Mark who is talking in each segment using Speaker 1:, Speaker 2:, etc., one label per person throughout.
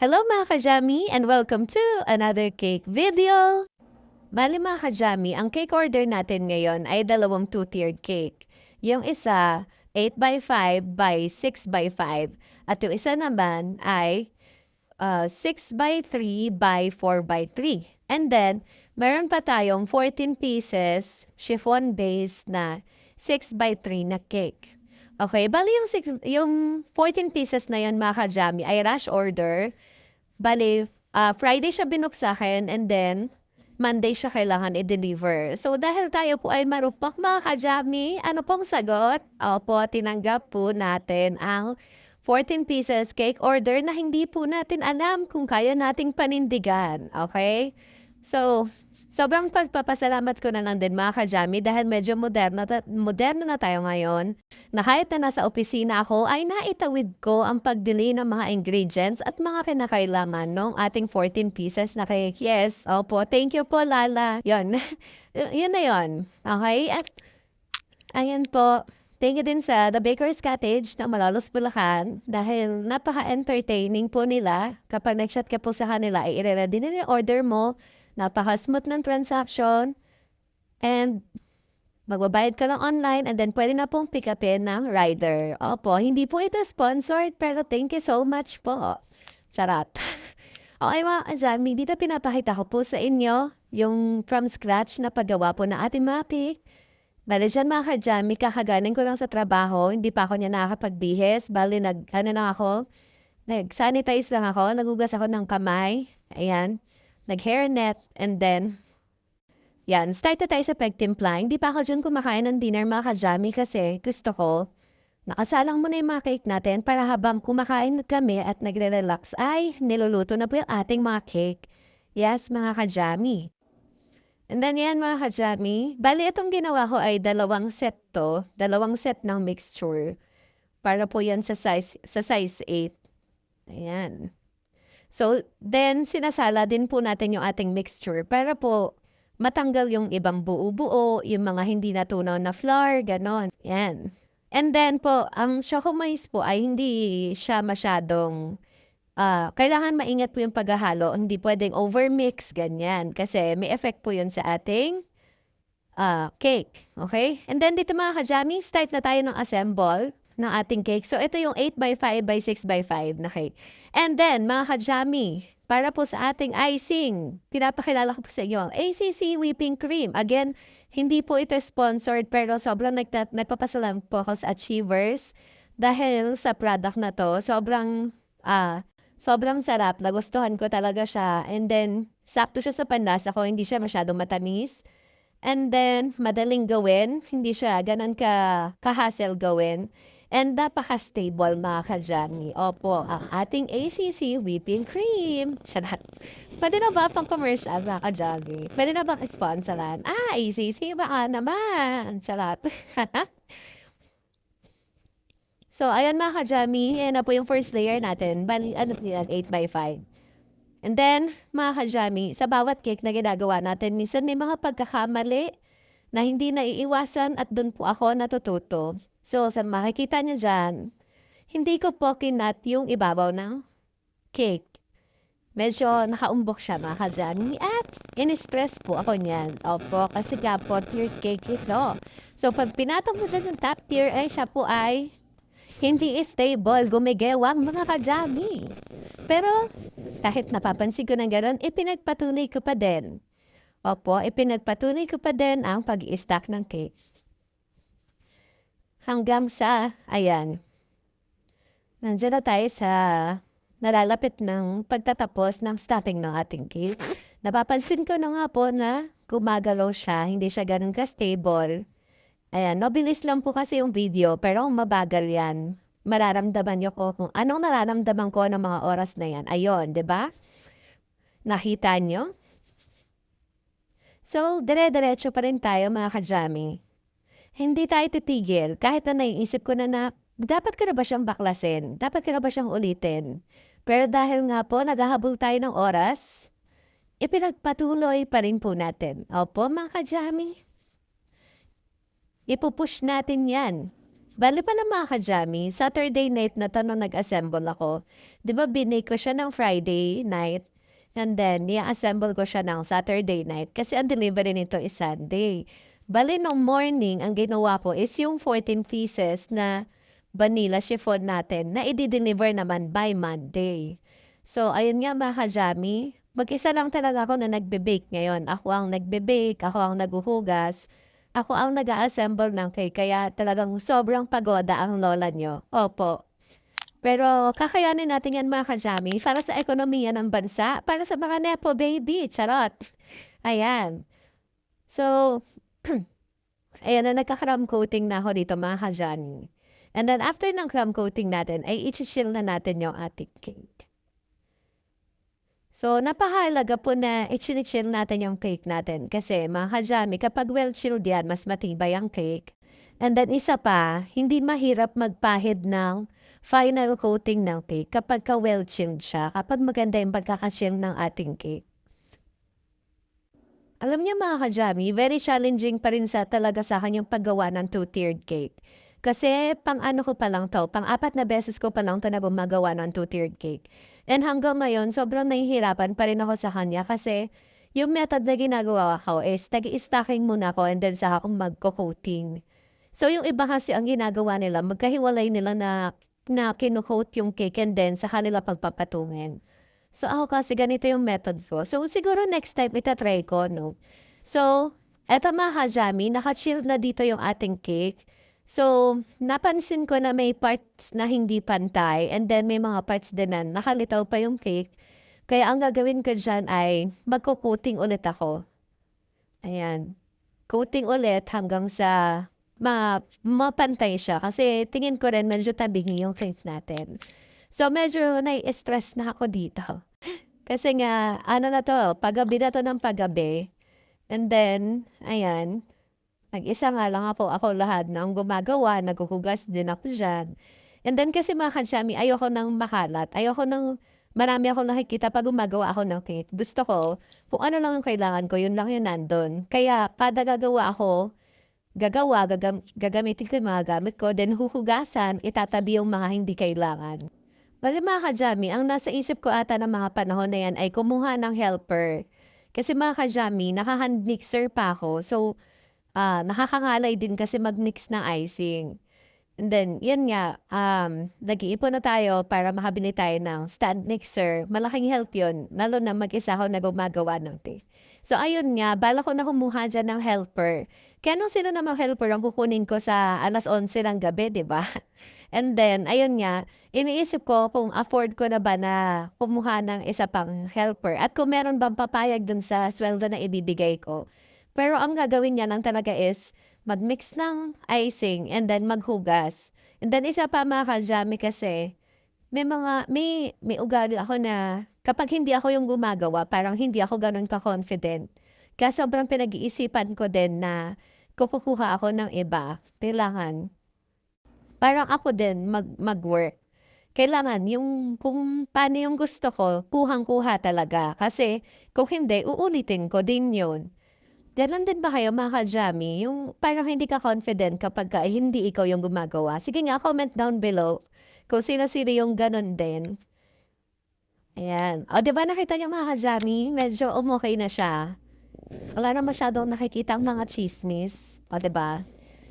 Speaker 1: Hello mga kajami and welcome to another cake video! Bali mga kajami, ang cake order natin ngayon ay dalawang two-tiered cake. Yung isa, 8x5 by 6x5 at yung isa naman ay 6x3 by 4x3. And then, meron pa tayong 14 pieces chiffon base na 6x3 na cake. Okay, bali yung 14 pieces na yun mga kajami ay rush order. Bali, Friday siya binuksakin and then Monday siya kailangan i-deliver. So dahil tayo po ay marupok mga kajami, ano pong sagot? Opo, tinanggap po natin ang 14 pieces cake order na hindi po natin alam kung kaya nating panindigan. Okay? So, sobrang pagpapasalamat ko na lang din mga kajami dahil medyo moderno na tayo ngayon na kahit na nasa opisina ako ay naitawid ko ang pagdili ng mga ingredients at mga kinakailangan ng ating 14 pieces na cake. Yes, opo, thank you po Lala. Yun, yun na yun. Okay? At ayan po, thank you din sa The Baker's Cottage na Malolos, Bulacan dahil napaka-entertaining po nila. Kapag nag-chat ka po sa kanila, ay i-ready nila yung order mo. Napaka-smooth ng transaction and magbabayad ka lang online and then pwede na pong pick upin ng rider. Opo, hindi po ito sponsored pero thank you so much po. Charot. Okay mga kajami, dito pinapakita ko po sa inyo yung from scratch na paggawa po na ating mga cake. Bali dyan mga kajami, kakagaling ko lang sa trabaho, hindi pa ako niya nakakapagbihis. Bali nag-sanitize lang ako, nagugas ako ng kamay. Ayan. Nag-hairnet, and then, yan, start na tayo sa pagtimpla. Hindi pa ako dyan kumakain ng dinner mga kajami kasi gusto ko, nakasalang muna yung mga cake natin para habang kumakain kami at nagre-relax ay niluluto na po yung ating mga cake. Yes, mga kajami. And then yan mga kajami, bali itong ginawa ko ay dalawang set ng mixture. Para po yan sa size 8. Ayan. So, then, sinasala din po natin yung ating mixture para po matanggal yung ibang buo-buo, yung mga hindi natunaw na flour, ganon. Yan. And then po, ang choco maize po ay hindi siya masyadong, kailangan maingat po yung paghahalo. Hindi pwedeng overmix, ganyan. Kasi may effect po yun sa ating cake. Okay? And then dito mga kajami, start na tayo ng assemble ng ating cake. So, ito yung 8x5 by 6x5 na cake. And then, mga kajami, para po sa ating icing, pinapakilala ko po sa inyo ang ACC Whipping Cream. Again, hindi po ito sponsored pero sobrang nagpapasalam po ako sa Achievers dahil sa product na to, sobrang sarap. Nagustuhan ko talaga siya. And then, sakto siya sa panlasa ko, hindi siya masyadong matamis. And then, madaling gawin. Hindi siya ganun ka-hassle gawin. And napaka-stable mga kajami. Opo, ang ating ACC whipping cream. Charot. Pwede na ba pang commercial mga kajami? Pwede na bang sponsoran? ACC baka naman. Charot. So, ayan mga kajami. Ayan na po yung first layer natin. Bali, ano po yan? 8x5. And then, mga kajami, sa bawat cake na ginagawa natin, minsan may mga pagkakamali na hindi naiiwasan at doon po ako natututo. So, sa makikita niyo dyan, hindi ko po kinat yung ibabaw ng cake. Medyo nakaumbok siya mga kajami at in-stress po ako niyan. Opo, kasi nga po tier cake ito. So, pag pinatong mo dyan yung top tier, ay siya po ay hindi stable, gumigewang mga kajami. Pero, kahit napapansin ko ng gano'n, ipinagpatuloy ko pa din. Opo, ipinagpatuloy ko pa din ang pag-i-stack ng cake. Hanggang sa, ayan, nandiyan na tayo sa nalalapit ng pagtatapos ng stuffing ng ating cake. Napapansin ko na nga po na gumagalaw siya, hindi siya ganun ka-stable. Ayan, mabilis lang po kasi yung video, pero kung mabagal yan, mararamdaman niyo ko kung anong nararamdaman ko ng mga oras na yan. Ayun, di ba? Nakita niyo? So, dire-diretso pa rin tayo mga kajami. Hindi tayo titigil kahit na naiisip ko na dapat ko na ba siyang baklasin? Dapat ko na ba siyang ulitin? Pero dahil nga po naghahabol tayo ng oras, ipinagpatuloy pa rin po natin. Opo mga kajami, ipupush natin yan. Bale pala mga ka-jammy, Saturday night na 'to nung nag-assemble ako. 'Di ba binake ko siya ng Friday night, and then i-a-assemble ko siya ng Saturday night kasi ang delivery nito is Sunday. Bale nung morning ang ginawa ko is yung 14 pieces na vanilla chiffon natin na ide-deliver naman by Monday. So ayun nga mga ka-jammy, mag-isa lang talaga ako na nagbe-bake ngayon. Ako ang nagbe-bake, ako ang naghuhugas. Ako ang nag-a-assemble ng cake kaya talagang sobrang pagoda ang lola niyo, opo. Pero kakayanin natin 'yan mga ka-jammy para sa ekonomiya ng bansa, para sa mga nepo baby, charot. Ayan. So, ayan na nagka-crumb coating na ako dito mga ka-jammy. And then after ng crumb coating natin ay ichi-chill na natin yung ating cake. So, napakahalaga po na i-chill natin yung cake natin kasi mga ka-jammy kapag well-chilled yan mas matibay ang cake. And then isa pa, hindi mahirap magpahid ng final coating ng cake kapag well-chilled siya, kapag maganda yung pagkaka-chill ng ating cake. Alam niyo mga ka-jammy, very challenging pa rin talaga sa akin yung paggawa ng two-tiered cake. Kasi pang-ano ko pa lang 'to, pang-4 na beses ko pa lang 'to na gumagawa ng two-tiered cake. And hanggang ngayon sobrang nahihirapan pa rin ako sa kanya kasi yung method na ginagawa ko is nag-i-stocking muna ako and then saka ako magco-coating. So yung iba kasi ang ginagawa nila magkahiwalay nila na kino-coat yung cake and then saka nila pagpapatungin. So ako kasi ganito yung method ko. So siguro next time ita-try ko 'no. So eto mga ka-jammy, naka-chilled na dito yung ating cake. So napansin ko na may parts na hindi pantay and then may mga parts din na nakalitaw pa yung cake. Kaya ang gagawin ko diyan ay magco-coating ulit ako. Ayan, coating ulit hanggang sa mapantay siya kasi tingin ko rin medyo tabingi yung cake natin. So medyo nai-stress na ako dito. Kasi nga ano na 'to, pagabi na 'to ng pagabi. And then ayan, mag-isa nga lang ako lahat ng gumagawa, naghuhugas din ako diyan. And then kasi mga ka-jammy ayoko ng makalat, ayoko ng marami akong nakikita 'pag gumagawa ako ng cake. Gusto ko kung ano lang yung kailangan ko, yun lang yung nandun. Kaya kada gagawa ako, gagamitin ko yung mga gamit ko, then huhugasan, itatabi yung mga hindi kailangan. Bale mga ka-jammy, ang nasa isip ko ata ng mga panahon na yan ay kumuha ng helper. Kasi mga ka-jammy, naka-hand mixer pa ako. So, nakakangalay din kasi mag-mix ng icing. And then, yun nga, nag-iipon na tayo para makabili tayo ng stand mixer. Malaking help yun, lalo na mag-isa ako na gumagawa ng tea. So, ayun nga, bala ko na kumuha dyan ng helper. Kaya nung sino namang helper ang kukunin ko sa 11:00 ng gabi, di ba? And then, ayun nga, iniisip ko kung afford ko na ba na kumuha ng isa pang helper at kung meron bang papayag dun sa sweldo na ibibigay ko. Pero ang gagawin niya lang talaga is mag-mix ng icing and then maghugas. And then isa pa mga ka-jammy kasi may ugali ako na kapag hindi ako yung gumagawa, parang hindi ako gano'n ka-confident. Kaya sobrang pinag-iisipan ko din na kukuha ako ng iba, kailangan parang ako din mag-work. Kailangan yung kung paano yung gusto ko, kuhang-kuha talaga. Kasi kung hindi, uulitin ko din yun. Gano'n din ba kayo mga ka-jammy, yung parang hindi ka confident kapagka hindi ikaw yung gumagawa? Sige nga, comment down below kung sino-sino yung gano'n din. Ayan. O 'di ba nakita niyo mga ka-jammy, medyo umokey na siya. Wala na masyadong nakikitang mga tsismis, o 'di ba?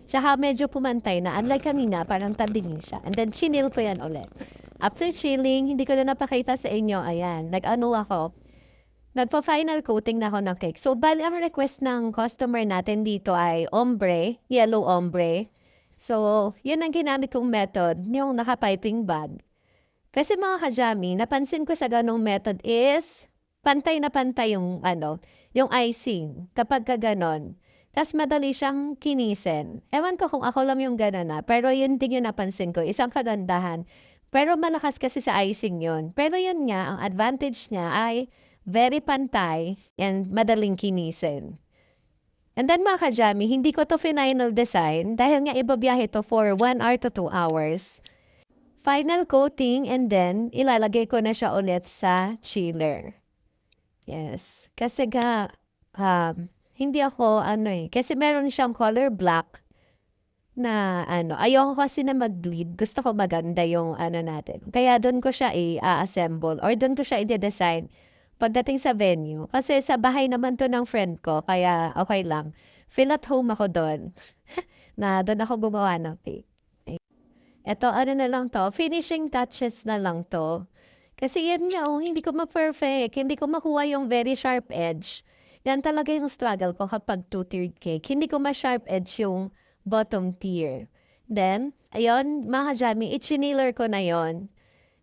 Speaker 1: Tsaka medyo pumantay na, unlike kanina parang tabingi siya. And then chinel ko yan ulit. After chilling, hindi ko na napakita sa inyo, ayan, nag-ano ako, nagpa-final coating na ako ng cake. So bale ang request ng customer natin dito ay ombre, yellow ombre. So yun ang ginamit kong method, yung naka-piping bag. Kasi mga ka-jammy, napansin ko sa ganong method is pantay na pantay yung ano, yung icing kapagka gano'n. Tas madali siyang kinisin. Ewan ko kung ako lang yung gano'n na, pero yun din yung napansin ko, isang kagandahan. Pero malakas kasi sa icing yun. Pero yun nga, ang advantage niya ay very pantay and madaling kinisin. And then mga ka-jammy, hindi ko to final design dahil nga ibabiyahe to for 1 hour to 2 hours. Final coating and then ilalagay ko na siya ulit sa chiller. Yes, kasi nga hindi ako ano, kasi meron siyang color black. na ano, ayoko kasi na mag-bleed. Gusto ko maganda yung ano natin. Kaya do'n ko siya i-a-assemble or do'n ko siya ide-design pagdating sa venue. Kasi sa bahay naman 'to ng friend ko kaya okey lang. Feel at home ako do'n, na do'n ako gumawa ng cake. Eto ano na lang 'to, finishing touches na lang 'to. Kasi yan nga, hindi ko ma-perfect, hindi ko makuha yung very sharp edge. Yan talaga yung struggle ko kapag two-tiered cake. Hindi ko ma-sharp edge yung bottom tier. Then, ayun, mga ka-jammie, i-chinailer ko na yon.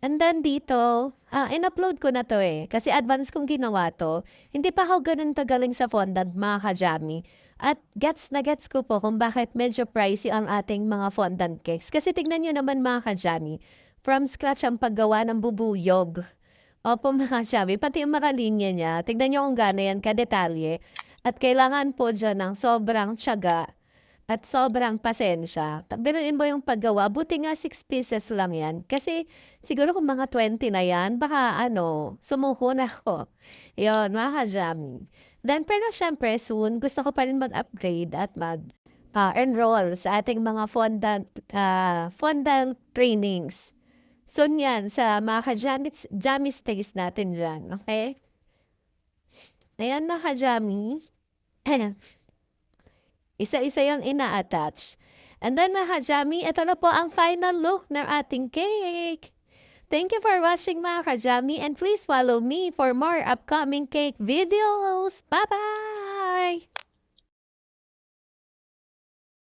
Speaker 1: And then dito, in-upload ko na 'to, kasi advance kong ginawa 'to. Hindi pa ako gano'n kagaling sa fondant, mga ka-jammie. At gets na gets ko po kung bakit medyo pricey ang ating mga fondant cakes. Kasi tignan niyo naman, mga ka-jammie, from scratch ang paggawa ng bubuyog. Opo, mga ka-jammie, pati yung mga linya niya, tignan niyo kung gaano yan kadetalye. At kailangan po diyan ng sobrang tiyaga at sobrang pasensya. Biruin mo yung paggawa, buti nga 6 pieces lang yan. Kasi siguro kung mga 20 na yan, baka ano, sumuko na ako. Yun, mga ka-jammie. Then, pero syempre, soon, gusto ko pa rin mag-upgrade at enroll sa ating mga fondant trainings. Soon yan, sa mga ka-jammie stays natin dyan, okay? Ayan, mga ka-jammie. Isa-isa yung ina-attach. And then, mga ka-jammie, ito na po ang final look ng ating cake. Thank you for watching, mga ka-jammie, and please follow me for more upcoming cake videos. Bye-bye!